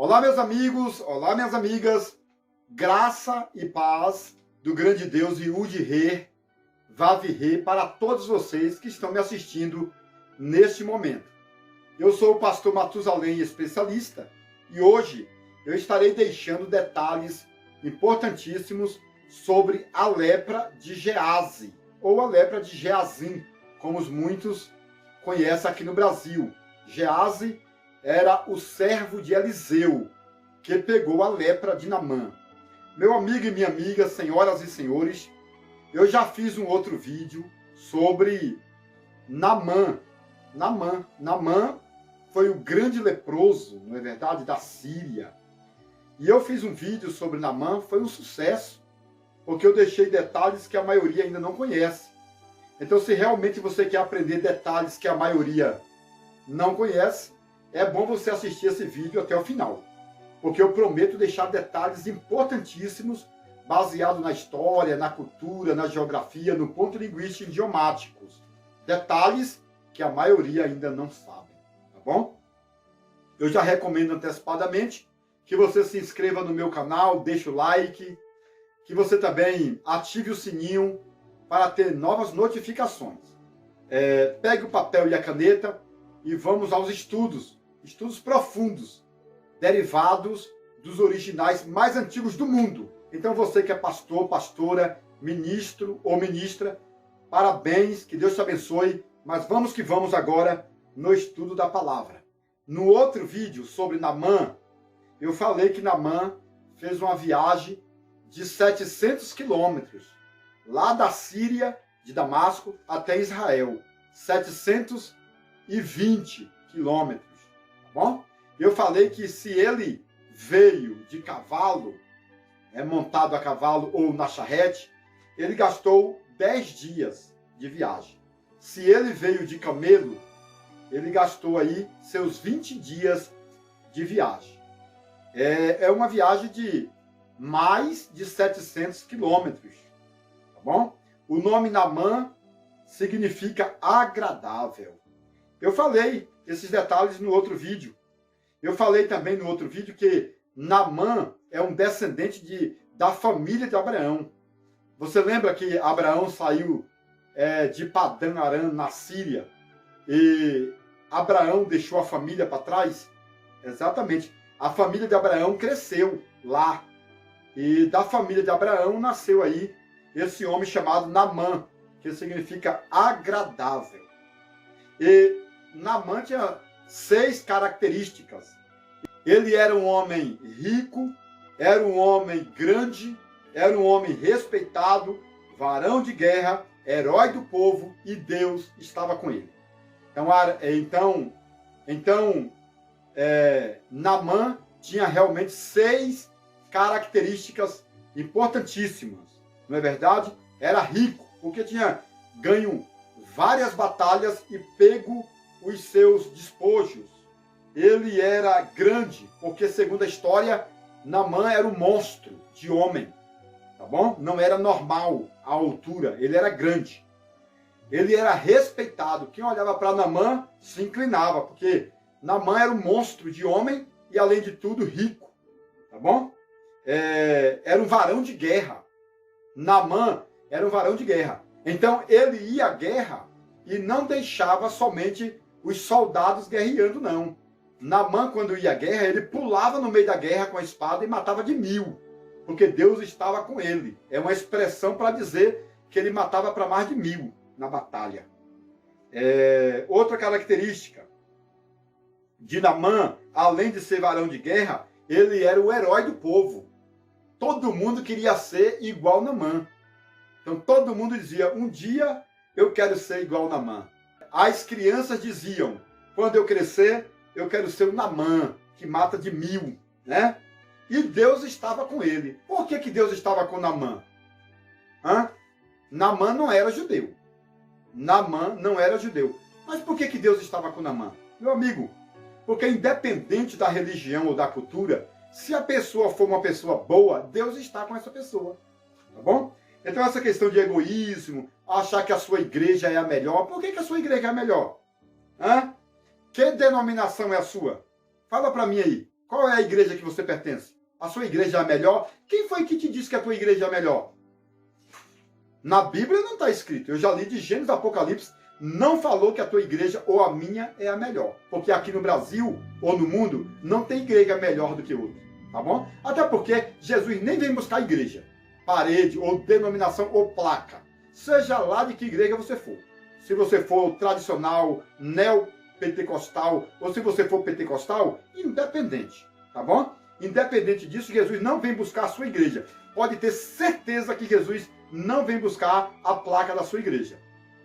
Olá, meus amigos, olá, minhas amigas, graça e paz do grande Deus Yud-He, Vav-He para todos vocês que estão me assistindo neste momento. Eu sou o pastor Matusalém, especialista, e hoje eu estarei deixando detalhes importantíssimos sobre a lepra de Gease, ou a lepra de Geazim, como muitos conhecem aqui no Brasil. Gease era o servo de Eliseu, que pegou a lepra de Naamã. Meu amigo e minha amiga, senhoras e senhores, eu já fiz um outro vídeo sobre Naamã. Naamã foi o grande leproso, não é verdade, da Síria. E eu fiz um vídeo sobre Naamã, foi um sucesso, porque eu deixei detalhes que a maioria ainda não conhece. Então, se realmente você quer aprender detalhes que a maioria não conhece, é bom você assistir esse vídeo até o final, porque eu prometo deixar detalhes importantíssimos baseados na história, na cultura, na geografia, no ponto linguístico e idiomáticos. Detalhes que a maioria ainda não sabe, tá bom? Eu já recomendo antecipadamente que você se inscreva no meu canal, deixe o like, que você também ative o sininho para ter novas notificações. Pegue o papel e a caneta e vamos aos estudos profundos, derivados dos originais mais antigos do mundo. Então você que é pastor, pastora, ministro ou ministra, parabéns, que Deus te abençoe, mas vamos que vamos agora no estudo da palavra. No outro vídeo sobre Naamã, eu falei que Naamã fez uma viagem de 700 quilômetros, lá da Síria, de Damasco, até Israel. 720 quilômetros. Bom, eu falei que se ele veio de cavalo, montado a cavalo ou na charrete, ele gastou 10 dias de viagem. Se ele veio de camelo, ele gastou aí seus 20 dias de viagem. É uma viagem de mais de 700 quilômetros, tá bom? O nome Naamã significa agradável. Eu falei esses detalhes no outro vídeo. Eu falei também no outro vídeo que Naamã é um descendente da família de Abraão. Você lembra que Abraão saiu de Padã Arã, na Síria, e Abraão deixou a família para trás? Exatamente. A família de Abraão cresceu lá. E da família de Abraão nasceu aí esse homem chamado Naamã, que significa agradável. E Naamã tinha 6 características. Ele era um homem rico, era um homem grande, era um homem respeitado, varão de guerra, herói do povo, e Deus estava com ele. Então, Naamã tinha realmente 6 características importantíssimas. Não é verdade? Era rico, porque tinha ganho várias batalhas e pego os seus despojos. Ele era grande, porque segundo a história, Naamã era um monstro de homem, tá bom? Não era normal a altura, ele era grande. Ele era respeitado, quem olhava para Naamã se inclinava, porque Naamã era um monstro de homem e, além de tudo, rico, tá bom? Era um varão de guerra. Naamã era um varão de guerra. Então, ele ia à guerra e não deixava somente os soldados guerreando, não. Naamã, quando ia à guerra, ele pulava no meio da guerra com a espada e matava de 1000, porque Deus estava com ele. É uma expressão para dizer que ele matava para mais de 1000 na batalha. Outra característica de Naamã, além de ser varão de guerra, ele era o herói do povo. Todo mundo queria ser igual Naamã. Então todo mundo dizia, um dia eu quero ser igual Naamã. As crianças diziam, quando eu crescer, eu quero ser o Naamã, que mata de 1000, né? E Deus estava com ele. Por que Deus estava com Naamã? Naamã não era judeu. Naamã não era judeu. Mas por que Deus estava com Naamã? Meu amigo, porque independente da religião ou da cultura, se a pessoa for uma pessoa boa, Deus está com essa pessoa. Tá bom? Então essa questão de egoísmo, achar que a sua igreja é a melhor. Por que a sua igreja é a melhor? Que denominação é a sua? Fala para mim aí. Qual é a igreja que você pertence? A sua igreja é a melhor? Quem foi que te disse que a tua igreja é a melhor? Na Bíblia não está escrito. Eu já li de Gênesis, Apocalipse, não falou que a tua igreja ou a minha é a melhor. Porque aqui no Brasil ou no mundo não tem igreja melhor do que outra. Tá bom? Até porque Jesus nem vem buscar igreja, parede, ou denominação, ou placa. Seja lá de que igreja você for. Se você for tradicional, neopentecostal, ou se você for pentecostal, independente. Tá bom? Independente disso, Jesus não vem buscar a sua igreja. Pode ter certeza que Jesus não vem buscar a placa da sua igreja.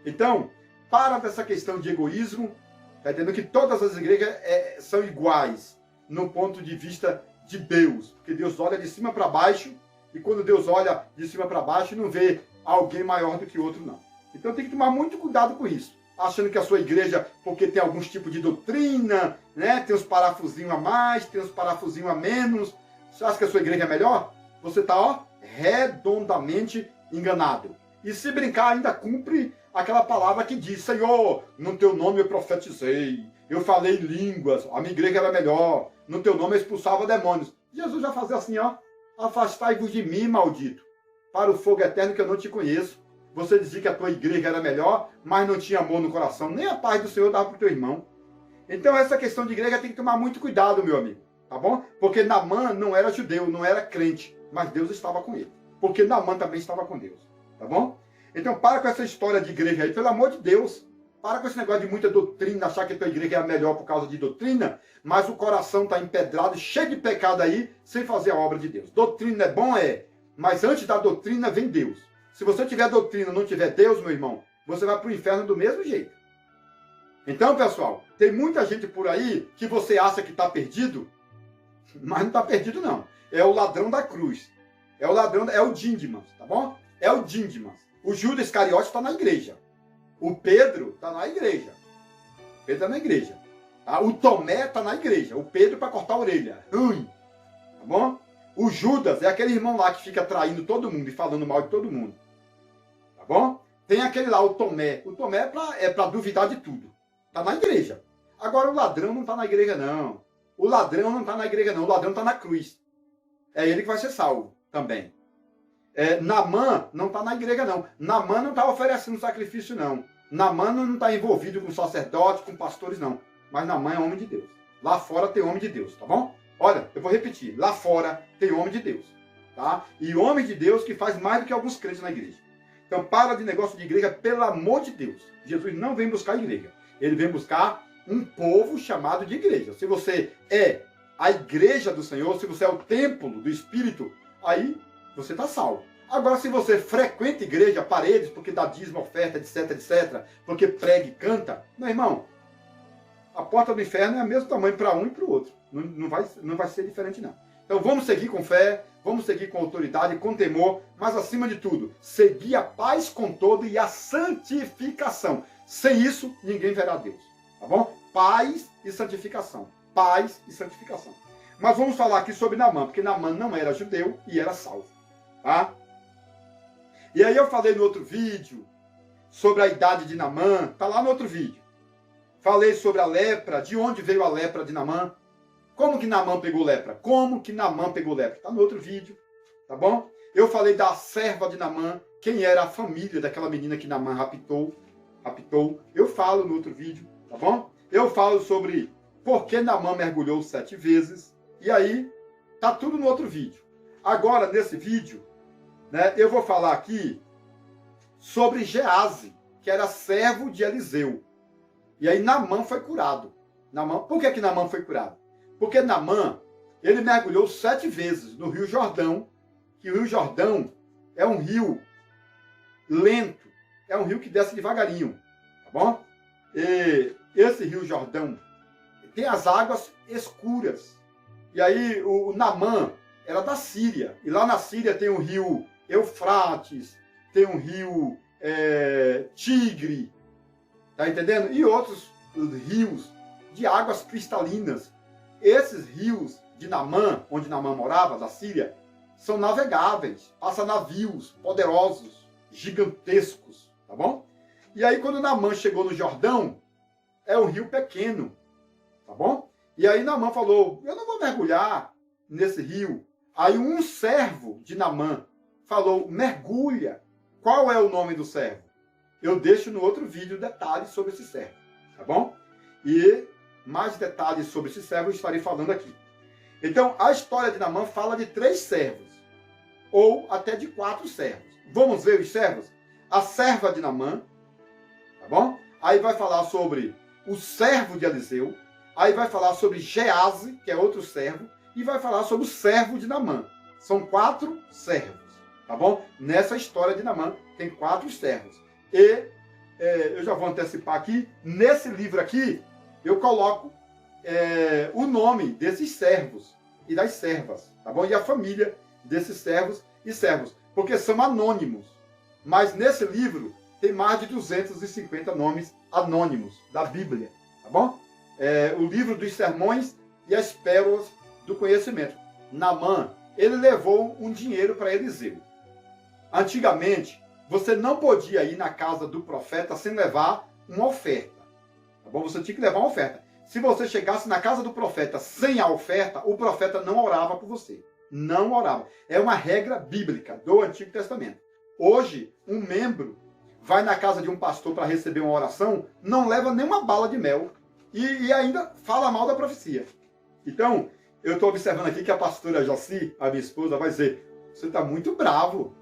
Então, para dessa questão de egoísmo, tá entendendo que todas as igrejas são iguais no ponto de vista de Deus. Porque Deus olha de cima para baixo, e quando Deus olha de cima para baixo, não vê alguém maior do que o outro, não. Então tem que tomar muito cuidado com isso. Achando que a sua igreja, porque tem alguns tipos de doutrina, né? Tem uns parafusinhos a mais, tem uns parafusinhos a menos. Você acha que a sua igreja é melhor? Você está, redondamente enganado. E se brincar, ainda cumpre aquela palavra que diz: Senhor, no teu nome eu profetizei, eu falei línguas, a minha igreja era melhor, no teu nome eu expulsava demônios. Jesus vai fazer assim, ó: afastai-vos de mim, maldito, para o fogo eterno que eu não te conheço. Você dizia que a tua igreja era melhor, mas não tinha amor no coração, nem a paz do Senhor dava para o teu irmão. Então essa questão de igreja tem que tomar muito cuidado, meu amigo, tá bom? Porque Naamã não era judeu, não era crente, mas Deus estava com ele. Porque Naamã também estava com Deus, tá bom? Então para com essa história de igreja aí, pelo amor de Deus. Para com esse negócio de muita doutrina, achar que a tua igreja é a melhor por causa de doutrina, mas o coração está empedrado, cheio de pecado aí, sem fazer a obra de Deus. Doutrina é bom, mas antes da doutrina vem Deus. Se você tiver doutrina e não tiver Deus, meu irmão, você vai para o inferno do mesmo jeito. Então, pessoal, tem muita gente por aí que você acha que está perdido, mas não está perdido, não. É o ladrão da cruz. É o ladrão, é o Dídimas, tá bom? É o Dídimas. O Judas Iscariote está na igreja. O Pedro está na igreja. O Pedro está na igreja. Tá? O Tomé está na igreja. O Pedro para cortar a orelha. Tá bom? O Judas é aquele irmão lá que fica traindo todo mundo e falando mal de todo mundo. Tá bom? Tem aquele lá, o Tomé. O Tomé é para duvidar de tudo. Está na igreja. Agora o ladrão não está na igreja, não. O ladrão não está na igreja, não. O ladrão está na cruz. É ele que vai ser salvo também. Naamã não está na igreja, não. Naamã não está oferecendo sacrifício, não. Naamã não está envolvido com sacerdotes, com pastores, não. Mas Naamã é homem de Deus. Lá fora tem homem de Deus, tá bom? Olha, eu vou repetir. Lá fora tem homem de Deus, tá? E homem de Deus que faz mais do que alguns crentes na igreja. Então para de negócio de igreja, pelo amor de Deus. Jesus não vem buscar a igreja. Ele vem buscar um povo chamado de igreja. Se você é a igreja do Senhor, se você é o templo do Espírito, aí você está salvo. Agora, se você frequenta igreja, paredes, porque dá dízimo, oferta, etc, etc, porque prega e canta, meu irmão, a porta do inferno é o mesmo tamanho para um e para o outro. Não vai ser diferente, não. Então vamos seguir com fé, vamos seguir com autoridade, com temor, mas acima de tudo, seguir a paz com todo e a santificação. Sem isso, ninguém verá Deus. Tá bom? Paz e santificação. Paz e santificação. Mas vamos falar aqui sobre Naamã, porque Naamã não era judeu e era salvo. Tá? E aí eu falei no outro vídeo sobre a idade de Naamã, tá lá no outro vídeo. Falei sobre a lepra, de onde veio a lepra de Naamã. Como que Naamã pegou lepra? Como que Naamã pegou lepra? Tá no outro vídeo, tá bom? Eu falei da serva de Naamã, quem era a família daquela menina que Naamã raptou. Eu falo no outro vídeo, tá bom? Eu falo sobre por que Naamã mergulhou 7 vezes. E aí, tá tudo no outro vídeo. Agora, nesse vídeo, né, eu vou falar aqui sobre Geazi, que era servo de Eliseu. E aí Naamã foi curado. Por que Naamã foi curado? Porque Naamã, ele mergulhou 7 vezes no Rio Jordão, que o Rio Jordão é um rio lento, é um rio que desce devagarinho, tá bom? E esse Rio Jordão tem as águas escuras. E aí o Naamã era da Síria, e lá na Síria tem o rio Eufrates, tem um rio Tigre, tá entendendo? E outros rios de águas cristalinas. Esses rios de Naamã, onde Naamã morava, da Síria, são navegáveis, passa navios poderosos, gigantescos, tá bom? E aí quando Naamã chegou no Jordão, é um rio pequeno, tá bom? E aí Naamã falou, eu não vou mergulhar nesse rio. Aí um servo de Naamã falou, mergulha. Qual é o nome do servo? Eu deixo no outro vídeo detalhes sobre esse servo, tá bom? E mais detalhes sobre esse servo eu estarei falando aqui. Então, a história de Naamã fala de 3 servos, ou até de 4 servos. Vamos ver os servos? A serva de Naamã, tá bom? Aí vai falar sobre o servo de Eliseu, aí vai falar sobre Geazi, que é outro servo, e vai falar sobre o servo de Naamã. São 4 servos, tá bom? Nessa história de Naamã tem 4 servos. E eu já vou antecipar aqui, nesse livro aqui, eu coloco o nome desses servos e das servas, tá bom? E a família desses servos e servos, porque são anônimos. Mas nesse livro tem mais de 250 nomes anônimos da Bíblia, tá bom? O livro dos sermões e as pérolas do conhecimento. Naamã, ele levou um dinheiro para Eliseu. Antigamente, você não podia ir na casa do profeta sem levar uma oferta, tá bom? Você tinha que levar uma oferta. Se você chegasse na casa do profeta sem a oferta, o profeta não orava por você. Não orava. É uma regra bíblica do Antigo Testamento. Hoje, um membro vai na casa de um pastor para receber uma oração, não leva nenhuma bala de mel e ainda fala mal da profecia. Então, eu estou observando aqui que a pastora Joci, a minha esposa, vai dizer, você está muito bravo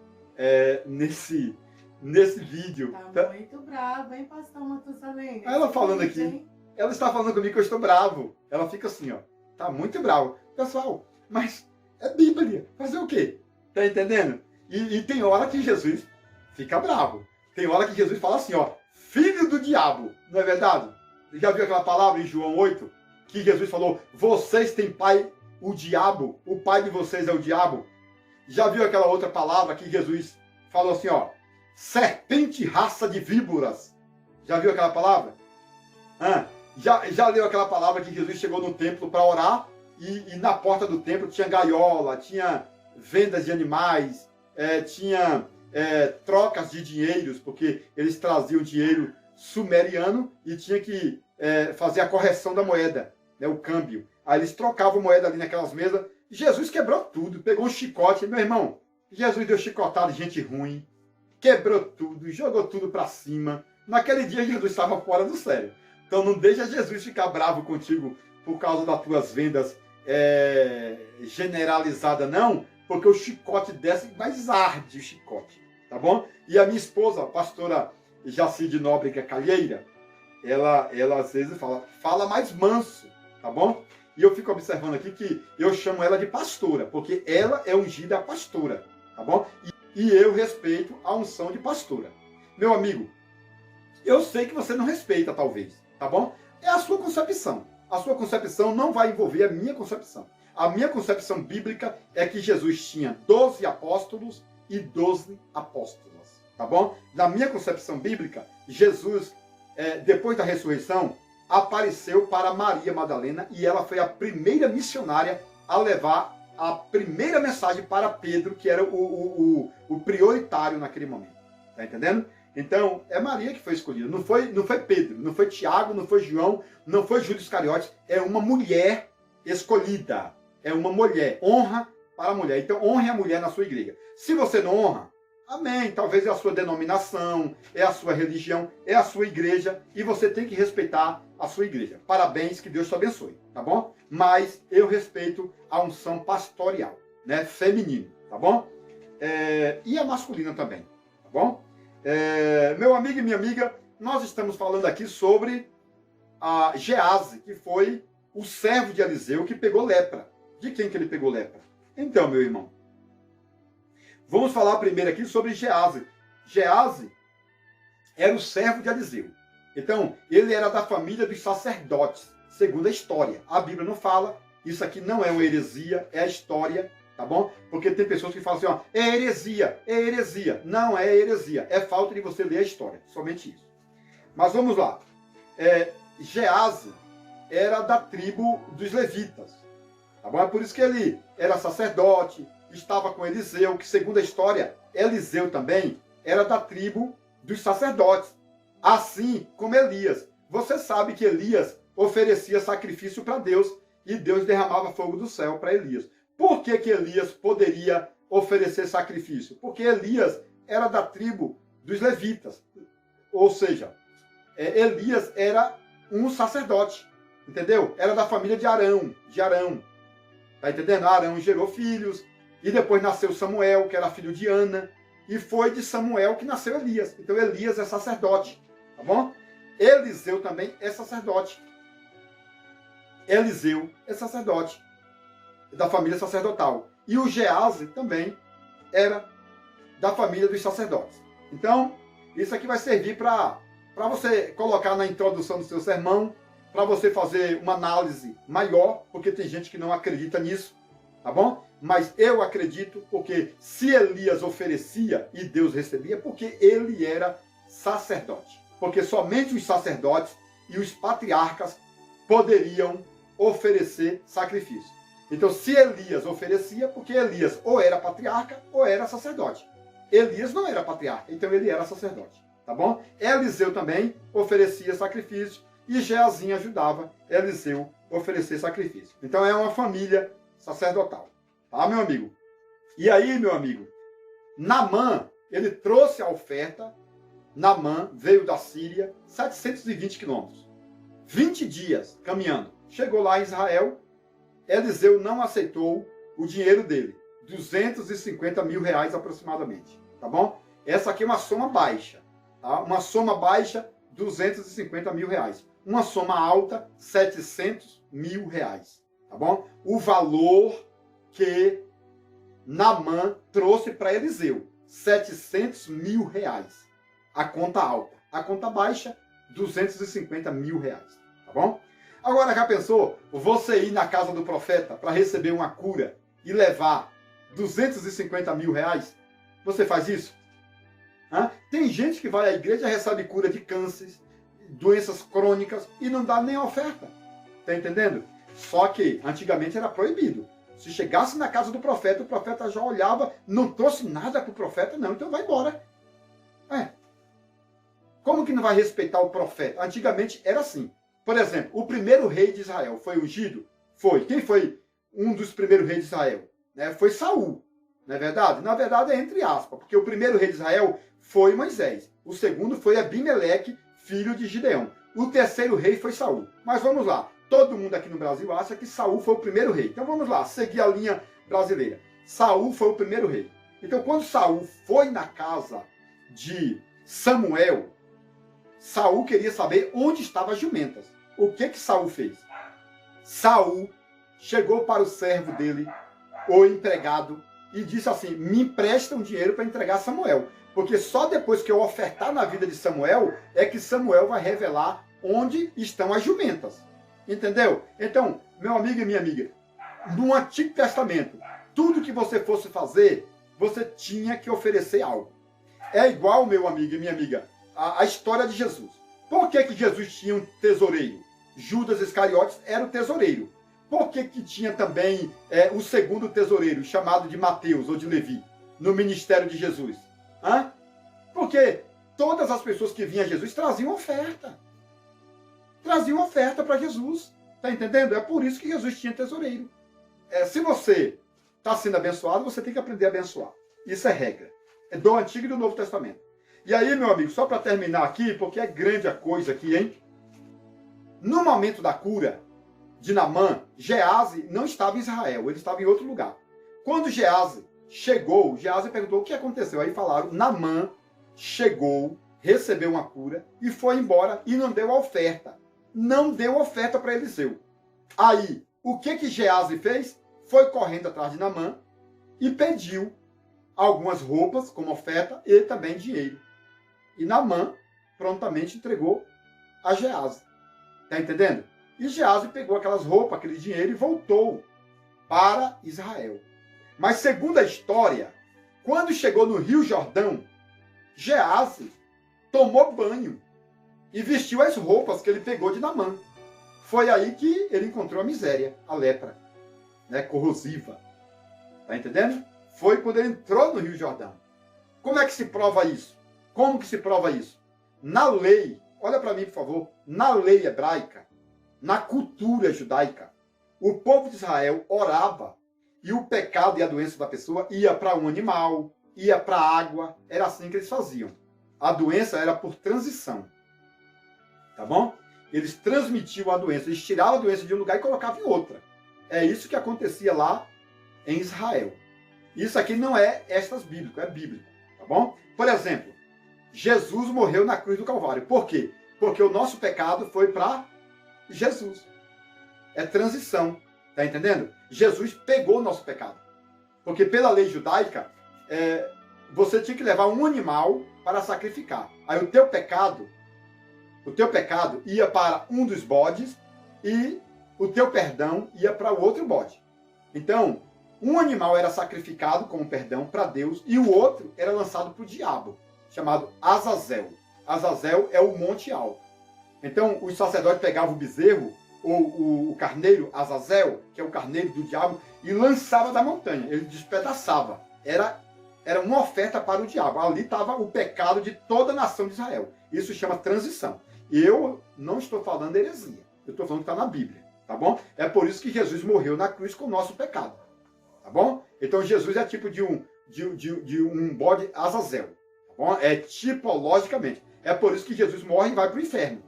nesse vídeo. Tá muito bravo, hein, pastor Matusalém? Ela falando aqui, ela está falando comigo que eu estou bravo. Ela fica assim, ó, tá muito bravo. Pessoal, mas é Bíblia, fazer o quê? Tá entendendo? E tem hora que Jesus fica bravo. Tem hora que Jesus fala assim, ó, filho do diabo, não é verdade? Já viu aquela palavra em João 8? Que Jesus falou, vocês têm pai, o diabo, o pai de vocês é o diabo. Já viu aquela outra palavra que Jesus falou assim, ó, serpente raça de víboras. Já viu aquela palavra? Já leu aquela palavra que Jesus chegou no templo para orar e na porta do templo tinha gaiola, tinha vendas de animais, tinha trocas de dinheiros, porque eles traziam dinheiro sumeriano e tinha que fazer a correção da moeda, né, o câmbio. Aí eles trocavam moeda ali naquelas mesas. Jesus quebrou tudo, pegou um chicote. Meu irmão, Jesus deu chicotada de gente ruim, quebrou tudo, jogou tudo para cima. Naquele dia Jesus estava fora do sério. Então não deixa Jesus ficar bravo contigo por causa das tuas vendas generalizadas, não, porque o chicote desce, mas arde o chicote, tá bom? E a minha esposa, a pastora Jaci de Nóbrega Calheira, ela às vezes fala mais manso, tá bom? E eu fico observando aqui que eu chamo ela de pastora, porque ela é ungida pastora, tá bom? E eu respeito a unção de pastora. Meu amigo, eu sei que você não respeita, talvez, tá bom? É a sua concepção. A sua concepção não vai envolver a minha concepção. A minha concepção bíblica é que Jesus tinha 12 apóstolos e 12 apóstolas, tá bom? Na minha concepção bíblica, Jesus, depois da ressurreição, apareceu para Maria Madalena e ela foi a primeira missionária a levar a primeira mensagem para Pedro, que era o prioritário naquele momento. Tá entendendo? Então, é Maria que foi escolhida. Não foi Pedro, não foi Tiago, não foi João, não foi Judas Iscariotes. É uma mulher escolhida. É uma mulher. Honra para a mulher. Então, honre a mulher na sua igreja. Se você não honra, amém. Talvez é a sua denominação, é a sua religião, é a sua igreja. E você tem que respeitar a sua igreja. Parabéns, que Deus te abençoe. Tá bom? Mas eu respeito a unção pastoral, né? Feminino. Tá bom? E a masculina também. Tá bom? Meu amigo e minha amiga, nós estamos falando aqui sobre a Geazi, que foi o servo de Eliseu que pegou lepra. De quem que ele pegou lepra? Então, meu irmão, vamos falar primeiro aqui sobre Geazi. Geazi era o servo de Eliseu. Então, ele era da família dos sacerdotes, segundo a história. A Bíblia não fala, isso aqui não é uma heresia, é a história. Tá bom? Porque tem pessoas que falam assim, ó, é heresia, é heresia. Não é heresia, é falta de você ler a história, somente isso. Mas vamos lá. Geazi era da tribo dos levitas, tá bom? É por isso que ele era sacerdote, estava com Eliseu, que segundo a história, Eliseu também era da tribo dos sacerdotes, assim como Elias. Você sabe que Elias oferecia sacrifício para Deus e Deus derramava fogo do céu para Elias. Por que Elias poderia oferecer sacrifício? Porque Elias era da tribo dos levitas. Ou seja, Elias era um sacerdote, entendeu? Era da família de Arão. Tá entendendo? Arão gerou filhos, e depois nasceu Samuel, que era filho de Ana, e foi de Samuel que nasceu Elias. Então Elias é sacerdote, tá bom? Eliseu também é sacerdote. Eliseu é sacerdote, da família sacerdotal. E o Geazi também era da família dos sacerdotes. Então, isso aqui vai servir para você colocar na introdução do seu sermão, para você fazer uma análise maior, porque tem gente que não acredita nisso, tá bom? Mas eu acredito, porque se Elias oferecia e Deus recebia, porque ele era sacerdote. Porque somente os sacerdotes e os patriarcas poderiam oferecer sacrifício. Então, se Elias oferecia, porque Elias ou era patriarca ou era sacerdote. Elias não era patriarca, então ele era sacerdote, tá bom? Eliseu também oferecia sacrifício e Geazi ajudava Eliseu a oferecer sacrifício. Então é uma família sacerdotal, tá, meu amigo? E aí, meu amigo, Naamã, ele trouxe a oferta. Naamã veio da Síria, 720 quilômetros, 20 dias caminhando. Chegou lá em Israel, Eliseu não aceitou o dinheiro dele, 250 mil reais aproximadamente, tá bom? Essa aqui é uma soma baixa, tá? Uma soma baixa, 250 mil reais. Uma soma alta, 700 mil reais, tá bom? O valor que Naamã trouxe para Eliseu, 700 mil reais. A conta alta. A conta baixa, 250 mil reais, tá bom? Agora, já pensou você ir na casa do profeta para receber uma cura e levar 250 mil reais? Você faz isso? Hã? Tem gente que vai à igreja e recebe cura de câncer, doenças crônicas e não dá nem oferta. Tá entendendo? Só que antigamente era proibido. Se chegasse na casa do profeta, o profeta já olhava, não trouxe nada para o profeta, não, então vai embora. Como que não vai respeitar o profeta? Antigamente era assim. Por exemplo, o primeiro rei de Israel foi ungido? Foi. Quem foi um dos primeiros reis de Israel? Foi Saul. Não é verdade? Na verdade é entre aspas, porque o primeiro rei de Israel foi Moisés. O segundo foi Abimeleque, filho de Gideão. O terceiro rei foi Saul. Mas vamos lá. Todo mundo aqui no Brasil acha que Saul foi o primeiro rei. Então vamos lá, seguir a linha brasileira. Saul foi o primeiro rei. Então quando Saul foi na casa de Samuel, Saul queria saber onde estavam as jumentas. O que Saul fez? Saul chegou para o servo dele, o empregado, e disse assim: me empresta um dinheiro para entregar a Samuel. Porque só depois que eu ofertar na vida de Samuel, é que Samuel vai revelar onde estão as jumentas. Entendeu? Então, meu amigo e minha amiga, no Antigo Testamento, tudo que você fosse fazer, você tinha que oferecer algo. É igual, meu amigo e minha amiga, a história de Jesus. Por que Jesus tinha um tesoureiro? Judas Iscariotes era o tesoureiro. Por que tinha também o segundo tesoureiro, chamado de Mateus ou de Levi, no ministério de Jesus? Porque todas as pessoas que vinham a Jesus traziam oferta. Traziam oferta para Jesus. Está entendendo? É por isso que Jesus tinha tesoureiro. Se você está sendo abençoado, você tem que aprender a abençoar. Isso é regra. É do Antigo e do Novo Testamento. E aí, meu amigo, só para terminar aqui, porque é grande a coisa aqui, hein? No momento da cura de Naamã, Geazi não estava em Israel, ele estava em outro lugar. Quando Geazi chegou, Geazi perguntou o que aconteceu. Aí falaram: Naamã chegou, recebeu uma cura e foi embora e não deu a oferta. Não deu oferta para Eliseu. Aí, o que Geazi fez? Foi correndo atrás de Naamã e pediu algumas roupas como oferta e também dinheiro. E Naamã prontamente entregou a Geazi. Está entendendo? E Geazi pegou aquelas roupas, aquele dinheiro e voltou para Israel. Mas segundo a história, quando chegou no Rio Jordão, Geazi tomou banho e vestiu as roupas que ele pegou de Naamã. Foi aí que ele encontrou a miséria, a lepra, corrosiva. Está entendendo? Foi quando ele entrou no Rio Jordão. Como é que se prova isso? Como que se prova isso? Na lei, olha para mim, por favor, na lei hebraica, na cultura judaica, o povo de Israel orava e o pecado e a doença da pessoa ia para um animal, ia para a água. Era assim que eles faziam. A doença era por transição. Tá bom? Eles transmitiam a doença. Eles tiravam a doença de um lugar e colocavam em outra. É isso que acontecia lá em Israel. Isso aqui não é extras bíblico, é bíblico. Tá bom? Por exemplo, Jesus morreu na cruz do Calvário. Por quê? Porque o nosso pecado foi para Jesus. É transição. Tá entendendo? Jesus pegou o nosso pecado. Porque pela lei judaica, você tinha que levar um animal para sacrificar. Aí o teu pecado ia para um dos bodes e o teu perdão ia para o outro bode. Então, um animal era sacrificado como perdão para Deus e o outro era lançado para o diabo, chamado Azazel. Azazel é o monte alto. Então, os sacerdotes pegavam o bezerro ou o carneiro Azazel, que é o carneiro do diabo, e lançava da montanha. Ele despedaçava. Era uma oferta para o diabo. Ali estava o pecado de toda a nação de Israel. Isso chama transição. Eu não estou falando heresia. Eu estou falando que está na Bíblia. Tá bom? É por isso que Jesus morreu na cruz com o nosso pecado. Tá bom? Então Jesus é tipo de um bode Azazel. Tá bom? É tipologicamente. É por isso que Jesus morre e vai para o inferno.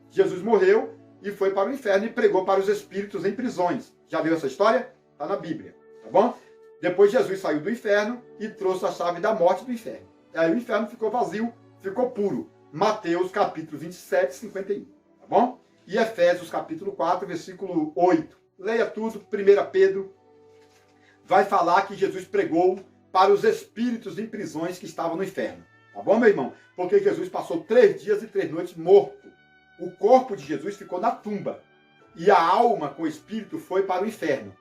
Jesus morreu e foi para o inferno e pregou para os espíritos em prisões. Já viu essa história? Está na Bíblia. Tá bom? Depois Jesus saiu do inferno e trouxe a chave da morte do inferno. Aí o inferno ficou vazio, ficou puro. Mateus capítulo 27, 51. Tá bom? E Efésios capítulo 4, versículo 8. Leia tudo. 1 Pedro vai falar que Jesus pregou para os espíritos em prisões que estavam no inferno. Tá bom, meu irmão? Porque Jesus passou 3 dias e 3 noites morto. O corpo de Jesus ficou na tumba. E a alma com o espírito foi para o inferno.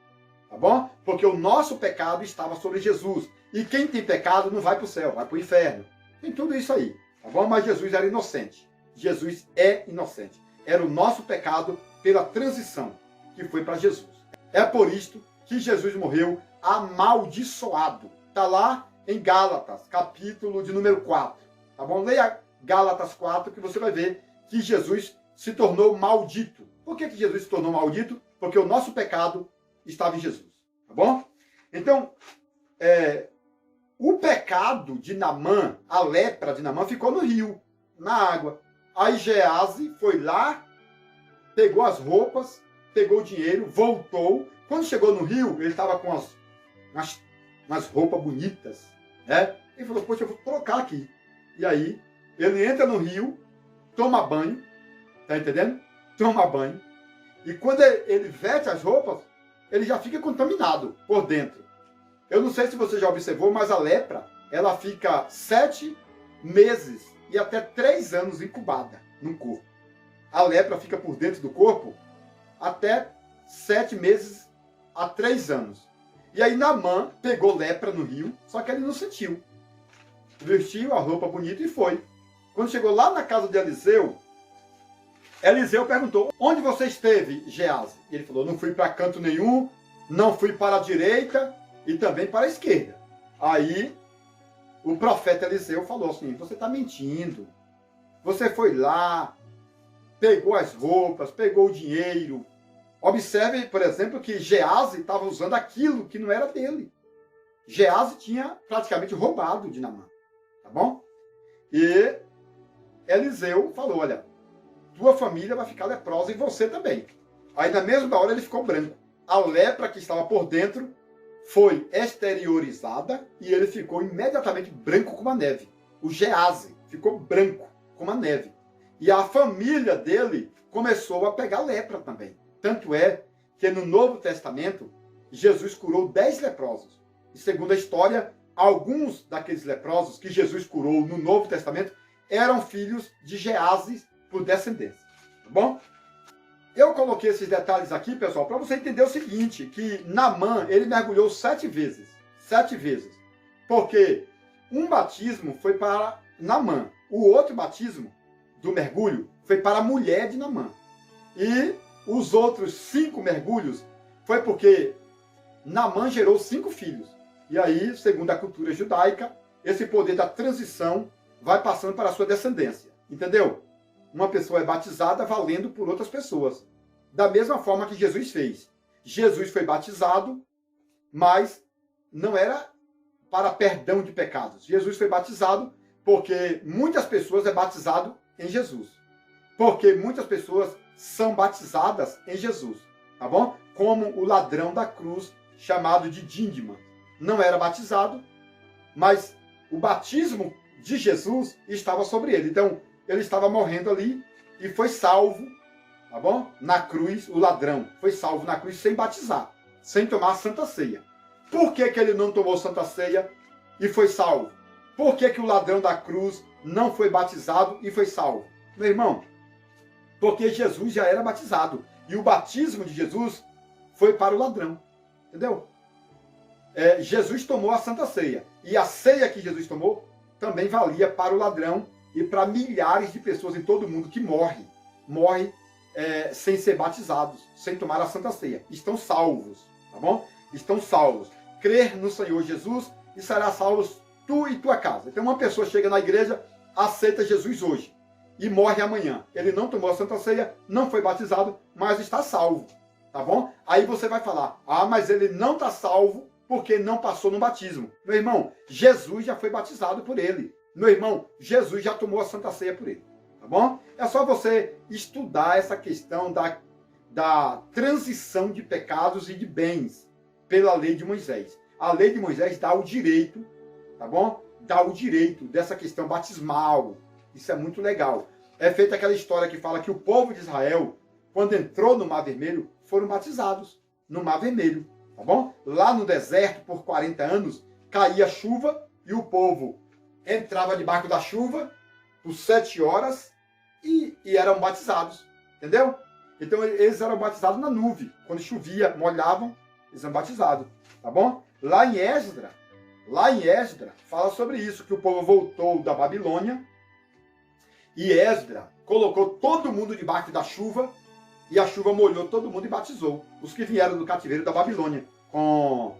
Tá bom? Porque o nosso pecado estava sobre Jesus. E quem tem pecado não vai para o céu, vai para o inferno. Tem tudo isso aí. Tá bom? Mas Jesus era inocente. Jesus é inocente. Era o nosso pecado pela transição que foi para Jesus. É por isto que Jesus morreu amaldiçoado. Está lá em Gálatas, capítulo de número 4. Tá bom? Leia Gálatas 4 que você vai ver que Jesus se tornou maldito. Por que Jesus se tornou maldito? Porque o nosso pecado estava em Jesus. Tá bom? Então, o pecado de Naamã, a lepra de Naamã, ficou no rio, na água. Aí Gease foi lá, pegou as roupas, pegou o dinheiro, voltou. Quando chegou no rio, ele estava com umas roupas bonitas. Né? Ele falou, poxa, eu vou trocar aqui. E aí, ele entra no rio, toma banho, tá entendendo? Toma banho. E quando ele veste as roupas, ele já fica contaminado por dentro. Eu não sei se você já observou, mas a lepra, ela fica 7 meses e até 3 anos incubada no corpo. A lepra fica por dentro do corpo até 7 meses a 3 anos. E aí Naamã pegou lepra no rio, só que ele não sentiu. Vestiu a roupa bonita e foi. Quando chegou lá na casa de Eliseu, Eliseu perguntou, onde você esteve, Gease? E ele falou, não fui para canto nenhum, não fui para a direita e também para a esquerda. Aí o profeta Eliseu falou assim, você está mentindo. Você foi lá, pegou as roupas, pegou o dinheiro. Observe, por exemplo, que Gease estava usando aquilo que não era dele. Gease tinha praticamente roubado de Naamã. Tá bom? E Eliseu falou, olha, tua família vai ficar leprosa e você também. Aí na mesma hora ele ficou branco. A lepra que estava por dentro foi exteriorizada e ele ficou imediatamente branco como a neve. O Gease ficou branco como a neve. E a família dele começou a pegar lepra também. Tanto é que no Novo Testamento, Jesus curou 10 leprosos. E segundo a história, alguns daqueles leprosos que Jesus curou no Novo Testamento eram filhos de Gease por descendência. Tá bom? Eu coloquei esses detalhes aqui, pessoal, para você entender o seguinte, que Naamã, ele mergulhou 7 vezes. 7 vezes. Porque um batismo foi para Naamã. O outro batismo do mergulho foi para a mulher de Naamã. E os outros 5 mergulhos foi porque Naamã gerou 5 filhos. E aí, segundo a cultura judaica, esse poder da transição vai passando para a sua descendência. Entendeu? Uma pessoa é batizada valendo por outras pessoas. Da mesma forma que Jesus fez. Jesus foi batizado, mas não era para perdão de pecados. Jesus foi batizado porque muitas pessoas é batizado em Jesus. Porque muitas pessoas são batizadas em Jesus, tá bom? Como o ladrão da cruz, chamado de Díndima. Não era batizado, mas o batismo de Jesus estava sobre ele. Então, ele estava morrendo ali e foi salvo, tá bom? Na cruz, o ladrão foi salvo na cruz sem batizar, sem tomar a Santa Ceia. Por que que ele não tomou Santa Ceia e foi salvo? Por que que o ladrão da cruz não foi batizado e foi salvo? Meu irmão, porque Jesus já era batizado. E o batismo de Jesus foi para o ladrão. Entendeu? Jesus tomou a Santa Ceia. E a ceia que Jesus tomou também valia para o ladrão e para milhares de pessoas em todo o mundo que morrem sem ser batizados, sem tomar a Santa Ceia. Estão salvos, tá bom? Estão salvos. Crer no Senhor Jesus e será salvos tu e tua casa. Então uma pessoa chega na igreja, aceita Jesus hoje e morre amanhã. Ele não tomou a Santa Ceia, não foi batizado, mas está salvo, tá bom? Aí você vai falar, mas ele não está salvo porque não passou no batismo. Meu irmão, Jesus já foi batizado por ele. Meu irmão, Jesus já tomou a Santa Ceia por ele, tá bom? É só você estudar essa questão da transição de pecados e de bens pela lei de Moisés. A lei de Moisés dá o direito, tá bom? Dá o direito dessa questão batismal. Isso é muito legal. É feita aquela história que fala que o povo de Israel, quando entrou no Mar Vermelho, foram batizados no Mar Vermelho, tá bom? Lá no deserto, por 40 anos, caía chuva e o povo entrava debaixo da chuva por 7 horas e eram batizados, entendeu? Então eles eram batizados na nuvem. Quando chovia, molhavam, eles eram batizados, tá bom? Lá em Esdra, fala sobre isso, que o povo voltou da Babilônia e Esdra colocou todo mundo debaixo da chuva e a chuva molhou todo mundo e batizou. Os que vieram do cativeiro da Babilônia, com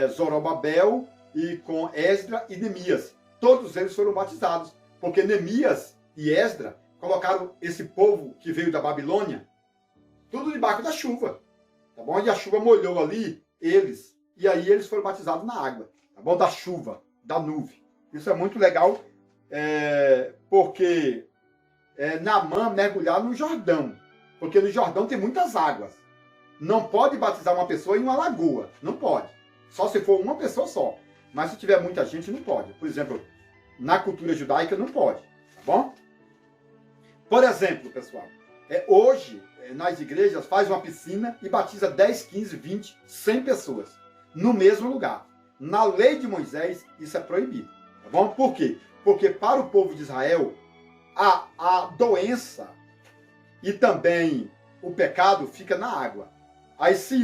Zorobabel e com Esdra e Neemias. Todos eles foram batizados, porque Neemias e Esdra colocaram esse povo que veio da Babilônia tudo debaixo da chuva, tá bom? E a chuva molhou ali eles, e aí eles foram batizados na água, tá bom? Da chuva, da nuvem. Isso é muito legal, porque Naamã mergulhar no Jordão, porque no Jordão tem muitas águas. Não pode batizar uma pessoa em uma lagoa, não pode. Só se for uma pessoa só. Mas se tiver muita gente, não pode. Por exemplo, na cultura judaica não pode, tá bom? Por exemplo, pessoal, hoje nas igrejas faz uma piscina e batiza 10, 15, 20, 100 pessoas no mesmo lugar. Na lei de Moisés isso é proibido, tá bom? Por quê? Porque para o povo de Israel a doença e também o pecado fica na água. Aí se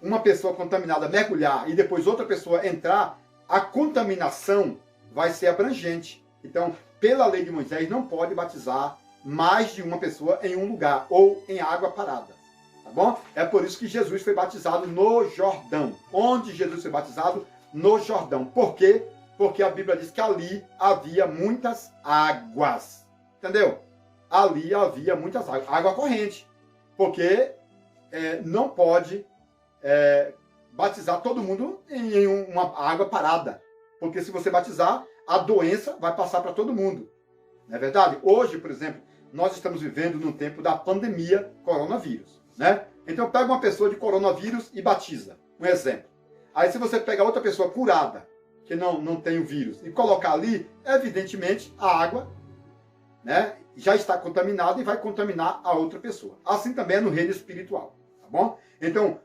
uma pessoa contaminada mergulhar e depois outra pessoa entrar, a contaminação vai ser abrangente. Então, pela lei de Moisés, não pode batizar mais de uma pessoa em um lugar ou em água parada, tá bom? É por isso que Jesus foi batizado no Jordão. Onde Jesus foi batizado? No Jordão. Por quê? Porque a Bíblia diz que ali havia muitas águas, entendeu? Ali havia muitas águas, água corrente, porque não pode batizar todo mundo em uma água parada, porque se você batizar, a doença vai passar para todo mundo, não é verdade? Hoje, por exemplo, nós estamos vivendo no tempo da pandemia coronavírus, né? Então pega uma pessoa de coronavírus e batiza, um exemplo. Aí se você pegar outra pessoa curada, que não tem o vírus, e colocar ali, evidentemente a água, né, já está contaminada e vai contaminar a outra pessoa. Assim também é no reino espiritual, tá bom? Então,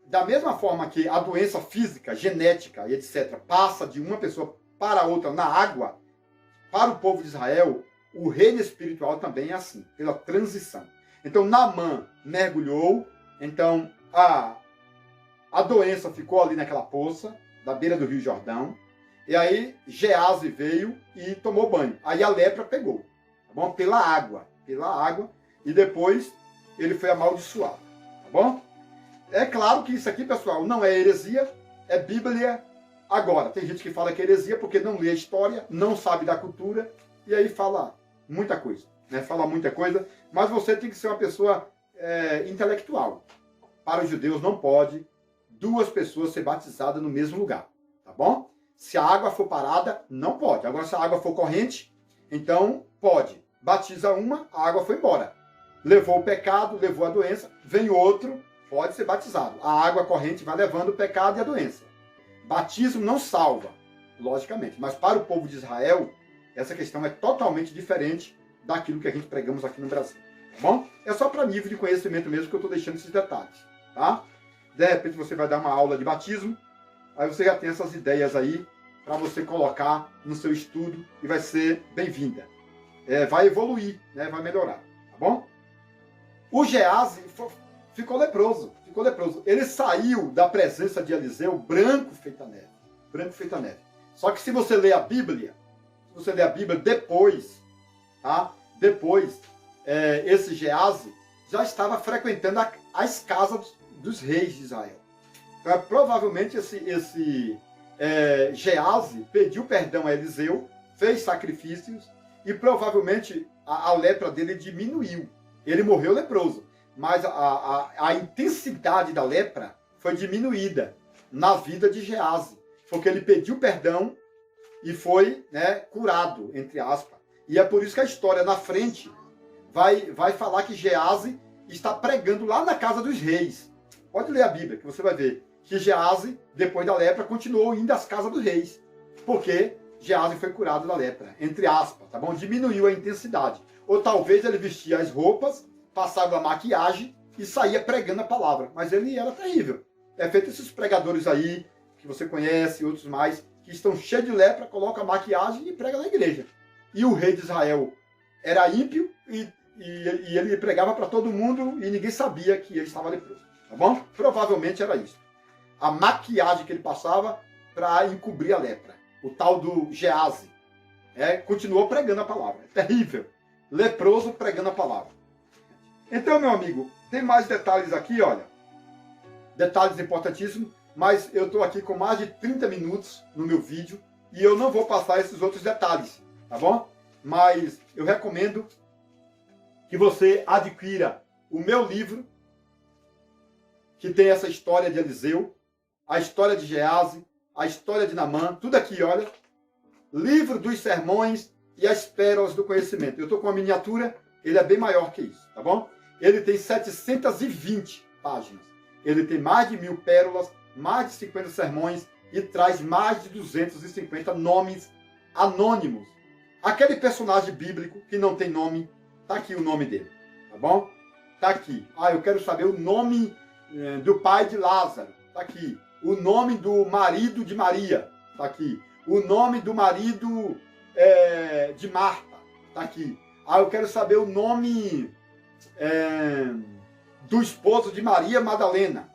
da mesma forma que a doença física, genética e etc. passa de uma pessoa para outra na água, para o povo de Israel, o reino espiritual também é assim, pela transição. Então, Naamã mergulhou, então a doença ficou ali naquela poça, da beira do Rio Jordão, e aí Gease veio e tomou banho. Aí a lepra pegou, tá bom? Pela água, e depois ele foi amaldiçoado, tá bom? É claro que isso aqui, pessoal, não é heresia, é Bíblia. Agora, tem gente que fala que é heresia porque não lê a história, não sabe da cultura, e aí fala muita coisa, né? Fala muita coisa, mas você tem que ser uma pessoa intelectual, para os judeus não pode duas pessoas ser batizadas no mesmo lugar, tá bom? Se a água for parada, não pode. Agora, se a água for corrente, então pode. Batiza uma, a água foi embora. Levou o pecado, levou a doença, vem outro, pode ser batizado. A água corrente vai levando o pecado e a doença. Batismo não salva, logicamente. Mas para o povo de Israel, essa questão é totalmente diferente daquilo que a gente pregamos aqui no Brasil. Tá bom? É só para nível de conhecimento mesmo que eu estou deixando esses detalhes. Tá? De repente você vai dar uma aula de batismo, aí você já tem essas ideias aí para você colocar no seu estudo e vai ser bem-vinda. Vai evoluir, né? Vai melhorar. Tá bom? O Geazi ficou leproso. Ele saiu da presença de Eliseu branco feita neve. Branco feita neve. Só que se você ler a Bíblia, depois, tá? Depois, esse Geazi já estava frequentando as casas dos reis de Israel. Então, provavelmente esse Geazi pediu perdão a Eliseu, fez sacrifícios e provavelmente a lepra dele diminuiu. Ele morreu leproso, mas a intensidade da lepra foi diminuída na vida de Geazi, porque ele pediu perdão e foi, né, curado, entre aspas. E é por isso que a história na frente vai falar que Geazi está pregando lá na casa dos reis. Pode ler a Bíblia, que você vai ver que Geazi, depois da lepra, continuou indo às casas dos reis, porque Geazi foi curado da lepra, entre aspas, tá bom? Diminuiu a intensidade. Ou talvez ele vestia as roupas, passava a maquiagem e saía pregando a palavra. Mas ele era terrível. É feito esses pregadores aí, que você conhece, outros mais, que estão cheios de lepra, colocam a maquiagem e pregam na igreja. E o rei de Israel era ímpio e ele pregava para todo mundo e ninguém sabia que ele estava leproso. Tá bom? Provavelmente era isso. A maquiagem que ele passava para encobrir a lepra. O tal do Geazi. Continuou pregando a palavra. É terrível. Leproso pregando a palavra. Então, meu amigo, tem mais detalhes aqui, olha. Detalhes importantíssimos, mas eu estou aqui com mais de 30 minutos no meu vídeo e eu não vou passar esses outros detalhes, tá bom? Mas eu recomendo que você adquira o meu livro, que tem essa história de Eliseu, a história de Geazi, a história de Naamã, tudo aqui, olha. Livro dos sermões e as pérolas do conhecimento. Eu estou com uma miniatura, ele é bem maior que isso, tá bom? Ele tem 720 páginas. Ele tem mais de 1000 pérolas, mais de 50 sermões e traz mais de 250 nomes anônimos. Aquele personagem bíblico que não tem nome, tá aqui o nome dele, tá bom? Tá aqui. Eu quero saber o nome do pai de Lázaro, tá aqui. O nome do marido de Maria, tá aqui. O nome do marido de Marta, tá aqui. Eu quero saber o nome do esposo de Maria Madalena,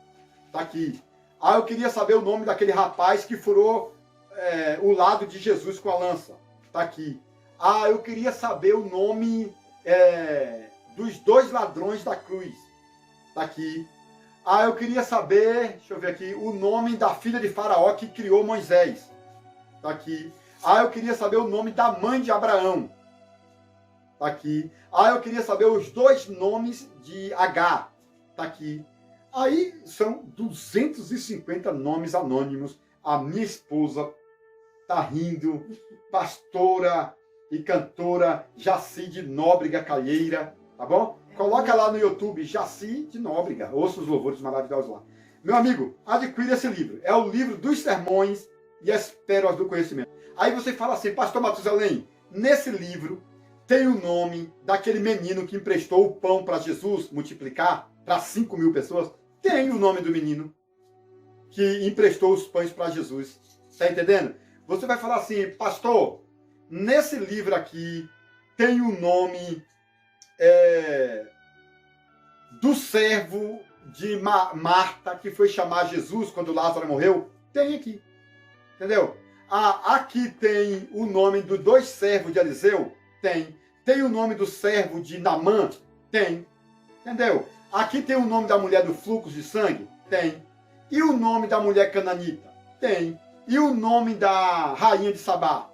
tá aqui. Eu queria saber o nome daquele rapaz que furou o lado de Jesus com a lança, tá aqui. Eu queria saber o nome dos 2 ladrões da cruz, tá aqui. Eu queria saber, deixa eu ver aqui, o nome da filha de Faraó que criou Moisés, tá aqui. Eu queria saber o nome da mãe de Abraão, tá aqui. Eu queria saber os 2 nomes de Agar, tá aqui. Aí são 250 nomes anônimos. A minha esposa tá rindo, pastora e cantora Jaci de Nóbrega Calheira, tá bom? Coloca lá no YouTube, Jaci de Nóbrega, ouça os louvores maravilhosos lá. Meu amigo, adquira esse livro. É o livro dos sermões e as pérolas do conhecimento. Aí você fala assim, pastor Matusalém, nesse livro tem o nome daquele menino que emprestou o pão para Jesus multiplicar para 5.000 pessoas? Tem o nome do menino que emprestou os pães para Jesus. Tá entendendo? Você vai falar assim, pastor, nesse livro aqui tem o nome do servo de Marta que foi chamar Jesus quando Lázaro morreu? Tem aqui. Entendeu? Aqui tem o nome dos 2 servos de Eliseu? Tem. Tem o nome do servo de Naamã? Tem. Entendeu? Aqui tem o nome da mulher do fluxo de sangue? Tem. E o nome da mulher cananita? Tem. E o nome da rainha de Sabá?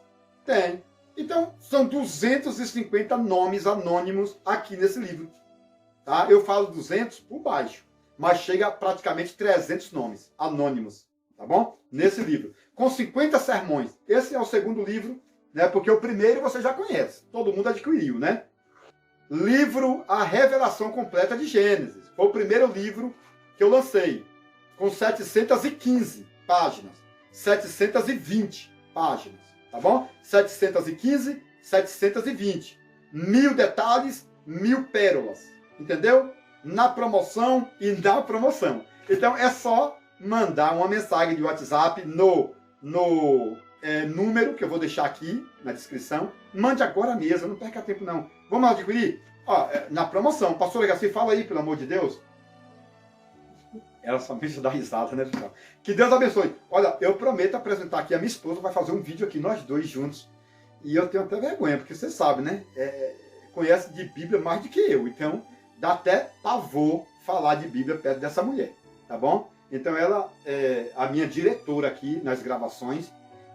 Tem. Então, são 250 nomes anônimos aqui nesse livro. Tá? Eu falo 200 por baixo. mas chega a praticamente 300 nomes anônimos, tá bom? Nesse livro, com 50 sermões. Esse é o segundo livro, né? Porque o primeiro você já conhece, todo mundo adquiriu, né? Livro A Revelação Completa de Gênesis. Foi o primeiro livro que eu lancei, com 715 páginas, 720 páginas, tá bom? 715, 720. 1000 detalhes, 1000 pérolas, entendeu? Na promoção e na promoção. Então é só mandar uma mensagem de WhatsApp no número que eu vou deixar aqui na descrição. Mande agora mesmo, não perca tempo não. Vamos adquirir? Ó, na promoção. Pastor Legacy, fala aí, pelo amor de Deus. Ela somente dá risada, né, pessoal? Que Deus abençoe. Olha, eu prometo apresentar aqui a minha esposa, vai fazer um vídeo aqui, nós dois juntos. E eu tenho até vergonha, porque você sabe, né? Conhece de Bíblia mais do que eu. Então, dá até pavor falar de Bíblia perto dessa mulher, tá bom? Então, ela é a minha diretora aqui nas gravações.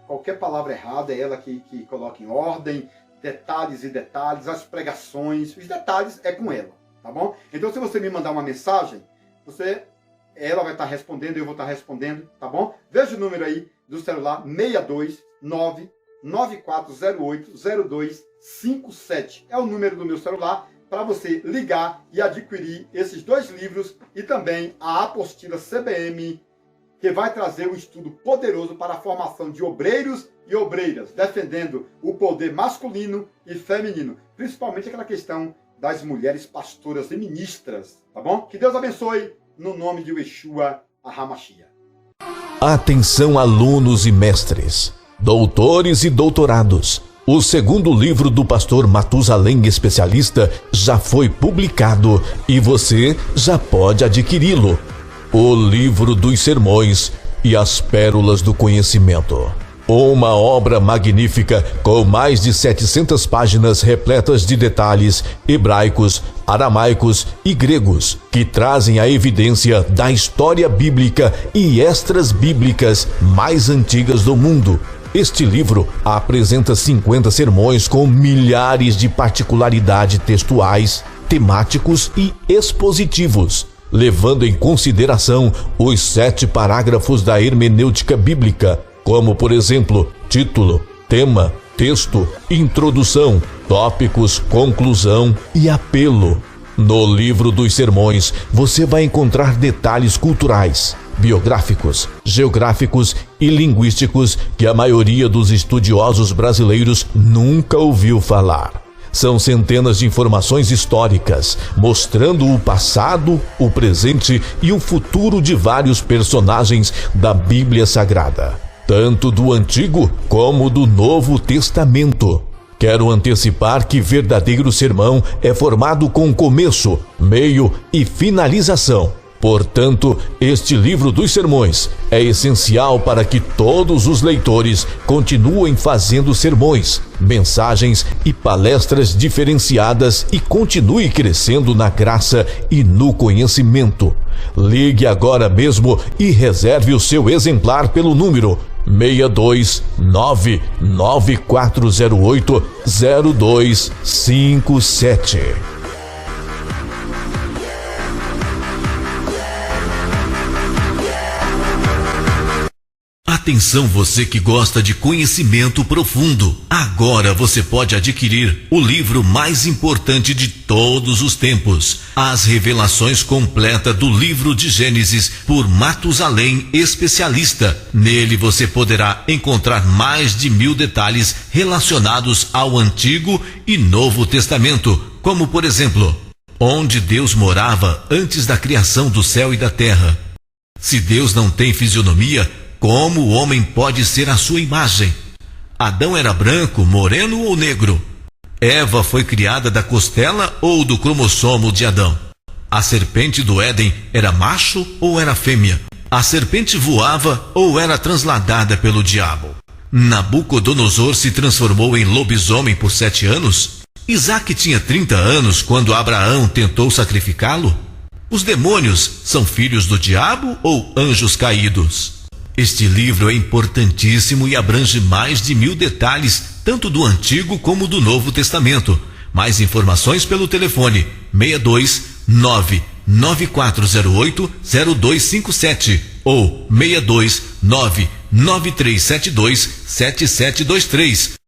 Qualquer palavra errada é ela que coloca em ordem, detalhes e detalhes, as pregações, os detalhes é com ela, tá bom? Então, se você me mandar uma mensagem, ela vai estar respondendo, eu vou estar respondendo, tá bom? Veja o número aí do celular, 629-9408-0257. É o número do meu celular para você ligar e adquirir esses 2 livros e também a apostila CBM, que vai trazer um estudo poderoso para a formação de obreiros e obreiras, defendendo o poder masculino e feminino, principalmente aquela questão das mulheres pastoras e ministras, tá bom? Que Deus abençoe, no nome de Yeshua HaMashiach. Atenção, alunos e mestres, doutores e doutorados. O segundo livro do pastor Matusalém Especialista já foi publicado e você já pode adquiri-lo. O Livro dos Sermões e as Pérolas do Conhecimento. Uma obra magnífica com mais de 700 páginas repletas de detalhes hebraicos, aramaicos e gregos que trazem a evidência da história bíblica e extras bíblicas mais antigas do mundo. Este livro apresenta 50 sermões com milhares de particularidades textuais, temáticos e expositivos, levando em consideração os 7 parágrafos da hermenêutica bíblica, como, por exemplo, título, tema, texto, introdução, tópicos, conclusão e apelo. No Livro dos Sermões, você vai encontrar detalhes culturais, biográficos, geográficos e linguísticos que a maioria dos estudiosos brasileiros nunca ouviu falar. São centenas de informações históricas, mostrando o passado, o presente e o futuro de vários personagens da Bíblia Sagrada, tanto do Antigo como do Novo Testamento. Quero antecipar que verdadeiro sermão é formado com começo, meio e finalização. Portanto, este livro dos sermões é essencial para que todos os leitores continuem fazendo sermões, mensagens e palestras diferenciadas e continue crescendo na graça e no conhecimento. Ligue agora mesmo e reserve o seu exemplar pelo número 629-9408-0257. Atenção, você que gosta de conhecimento profundo. Agora você pode adquirir o livro mais importante de todos os tempos, As Revelações Completa do Livro de Gênesis, por Matusalém Especialista. Nele você poderá encontrar mais de 1000 detalhes relacionados ao Antigo e Novo Testamento, como por exemplo, onde Deus morava antes da criação do céu e da terra. Se Deus não tem fisionomia, como o homem pode ser a sua imagem? Adão era branco, moreno ou negro? Eva foi criada da costela ou do cromossomo de Adão? A serpente do Éden era macho ou era fêmea? A serpente voava ou era transladada pelo diabo? Nabucodonosor se transformou em lobisomem por 7 anos? Isaac tinha 30 anos quando Abraão tentou sacrificá-lo? Os demônios são filhos do diabo ou anjos caídos? Este livro é importantíssimo e abrange mais de 1000 detalhes, tanto do Antigo como do Novo Testamento. Mais informações pelo telefone 629 99408-0257 ou 6299372-7723.